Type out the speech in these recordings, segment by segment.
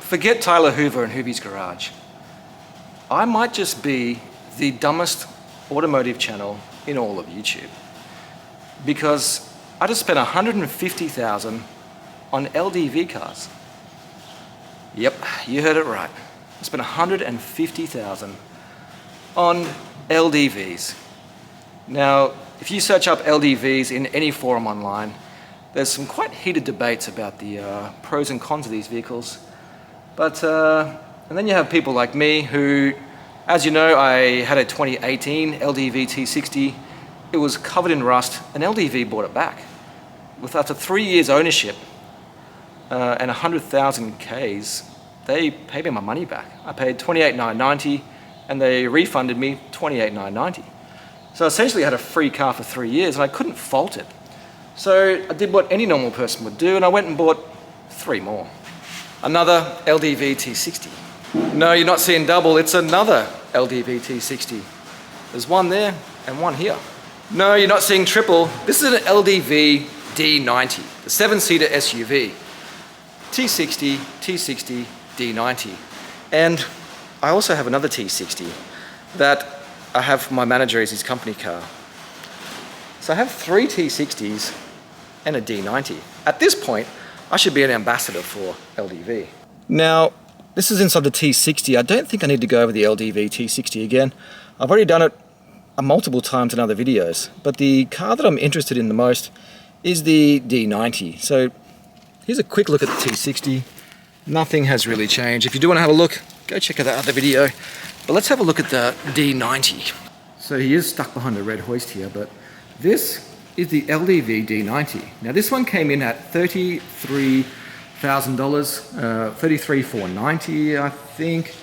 Forget Tyler Hoover and Hoovy's Garage. I might just be the dumbest automotive channel in all of YouTube, because I just spent $150,000 on LDV cars. Yep, you heard it right. I spent $150,000 on LDVs. Now, if you search up LDVs in any forum online, there's some quite heated debates about the pros and cons of these vehicles. But, and then you have people like me who, as you know, I had a 2018 LDV T60. It was covered in rust, and LDV bought it back. With after 3 years ownership and 100,000 Ks, they paid me my money back. I paid $28,990 and they refunded me $28,990. So essentially I had a free car for 3 years and I couldn't fault it. So I did what any normal person would do, and I went and bought 3 more. Another LDV T60. No, you're not seeing double, it's another LDV T60. There's one there and one here. No, you're not seeing triple. This is an LDV D90, the 7-seater SUV. T60, T60, D90. And I also have another T60 that I have for my manager as his company car. So I have 3 T60s and a D90. At this point, I should be an ambassador for LDV. Now, this is inside the T60. I don't think I need to go over the LDV T60 again. I've already done it multiple times in other videos, but the car that I'm interested in the most is the D90. So here's a quick look at the T60. Nothing has really changed. If you do want to have a look, go check out that other video. But let's have a look at the D90. So he is stuck behind a red hoist here, but this is the LDV D90. Now this one came in at $33,000, $33,490, I think.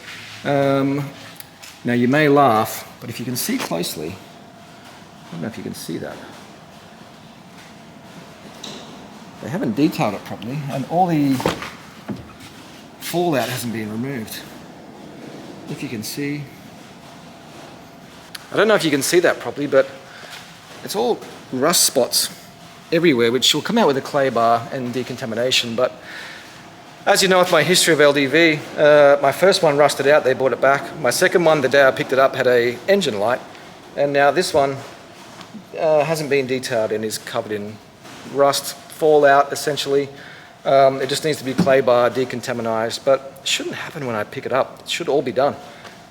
Now you may laugh, but if you can see closely, I don't know if you can see that. They haven't detailed it properly, and all the fallout hasn't been removed. If you can see. I don't know if you can see that properly, but it's all rust spots everywhere, which will come out with a clay bar and decontamination. But as you know, with my history of LDV, my first one rusted out, they bought it back. My second one, the day I picked it up, had a engine light. And now this one hasn't been detailed and is covered in rust, fallout essentially. It just needs to be clay bar, decontaminized, but it shouldn't happen when I pick it up. It should all be done.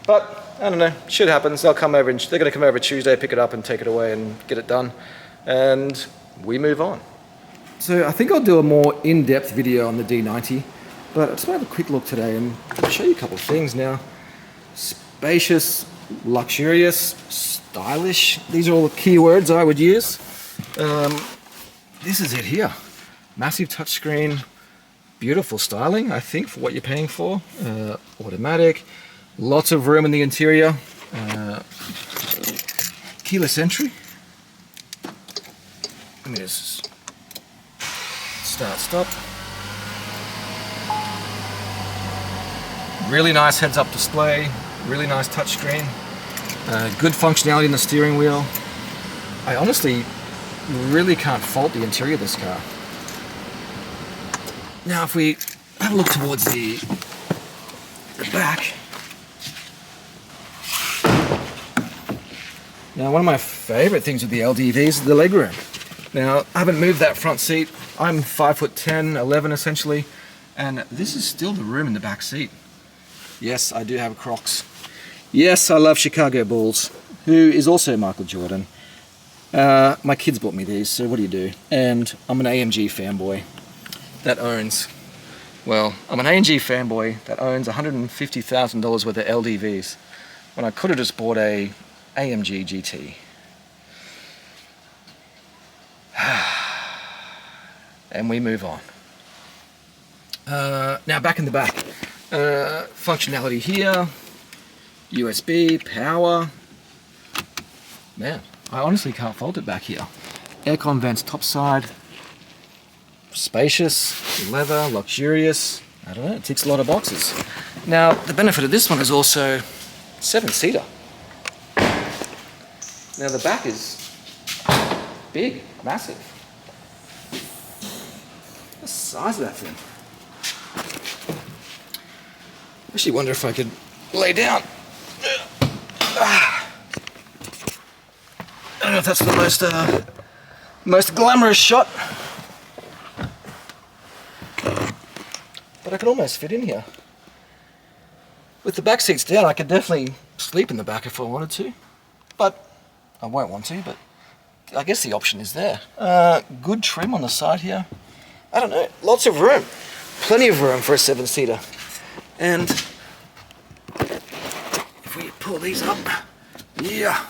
But I don't know, shit happens. They're going to come over Tuesday, pick it up and take it away and get it done. And we move on. So I think I'll do a more in-depth video on the D90, but I just want to have a quick look today and show you a couple of things now. Spacious, luxurious, stylish. These are all the key words I would use. This is it here. Massive touchscreen, beautiful styling, I think, for what you're paying for. Automatic, lots of room in the interior. Keyless entry. Let me just start, stop. Really nice heads-up display, really nice touchscreen. Good functionality in the steering wheel. I honestly really can't fault the interior of this car. Now if we have a look towards the back. Now one of my favourite things with the LDVs is the legroom. Now I haven't moved that front seat. I'm 5'10", 11 essentially, and this is still the room in the back seat. Yes, I do have Crocs. Yes, I love Chicago Bulls, who is also Michael Jordan. My kids bought me these, so what do you do? And I'm an AMG fanboy that owns, well, I'm an AMG fanboy that owns $150,000 worth of LDVs when I could have just bought a AMG GT. And we move on. Now back in the back. Functionality here, USB, power. Man, I honestly can't fault it back here. Aircon vents top side. Spacious, leather, luxurious. I don't know, it ticks a lot of boxes. Now, the benefit of this one is also 7-seater. Now the back is big, massive. The size of that thing. Actually wonder if I could lay down. I don't know if that's the most glamorous shot, but I could almost fit in here. With the back seats down, I could definitely sleep in the back if I wanted to, but I won't want to, but I guess the option is there. Good trim on the side here. I don't know, lots of room. Plenty of room for a 7-seater. And if we pull these up, yeah.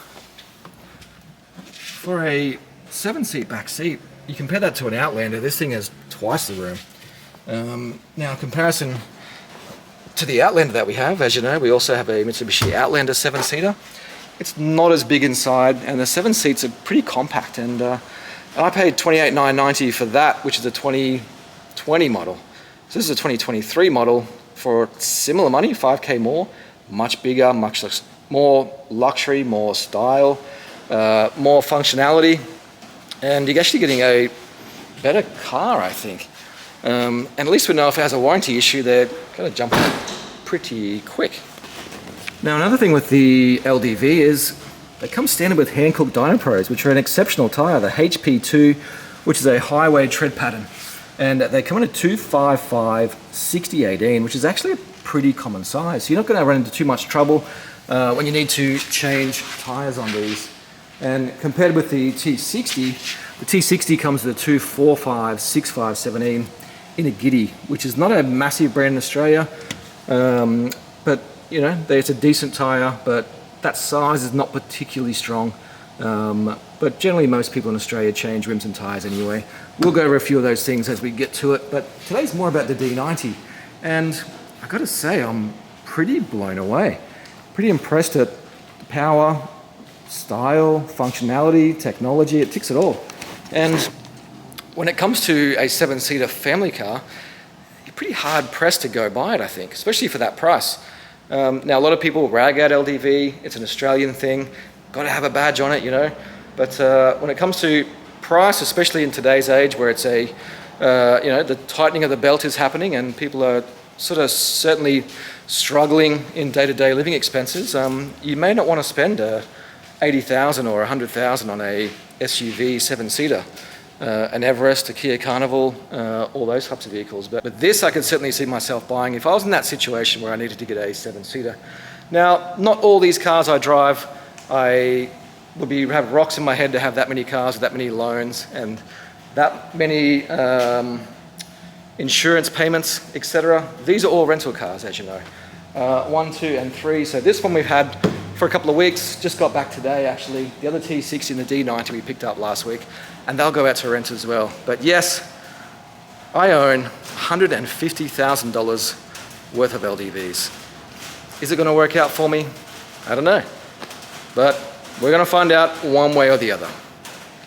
For a 7-seat back seat, you compare that to an Outlander, this thing has twice the room. Now in comparison to the Outlander that we have, as you know, we also have a Mitsubishi Outlander 7-seater. It's not as big inside, and the 7 seats are pretty compact, and I paid $28,990 for that, which is a 2020 model. So this is a 2023 model for similar money, 5K more, much bigger, much more luxury, more style, more functionality, and you're actually getting a better car, I think. And at least we know if it has a warranty issue, they're going to jump on it pretty quick. Now another thing with the LDV is they come standard with hand-cooked Dyno Pros, which are an exceptional tyre, the HP2, which is a highway tread pattern. And they come in a 255 60/18, which is actually a pretty common size. So you're not going to run into too much trouble when you need to change tyres on these. And compared with the T60, the T60 comes with a 245 65 17 in a Giddy, which is not a massive brand in Australia, but you know, it's a decent tyre, but that size is not particularly strong. But generally most people in Australia change rims and tyres anyway. We'll go over a few of those things as we get to it, but today's more about the D90. And I gotta say, I'm pretty blown away. Pretty impressed at the power, style, functionality, technology, it ticks it all. And when it comes to a 7-seater family car, you're pretty hard pressed to go buy it, I think, especially for that price. Now a lot of people rag out LDV, it's an Australian thing, got to have a badge on it, you know. But when it comes to price, especially in today's age where it's a, you know, the tightening of the belt is happening and people are sort of certainly struggling in day-to-day living expenses, you may not want to spend $80,000 or $100,000 on a SUV 7-seater. An Everest, a Kia Carnival, all those types of vehicles. But this I could certainly see myself buying if I was in that situation where I needed to get a 7-seater. Now, not all these cars I drive, I would have rocks in my head to have that many cars with that many loans and that many insurance payments, etc. These are all rental cars, as you know. 1, 2, and 3. So this one we've had for a couple of weeks, just got back today actually. The other T60 and the D90 we picked up last week, and they'll go out to rent as well. But yes, I own $150,000 worth of LDVs. Is it going to work out for me? I don't know. But we're going to find out one way or the other.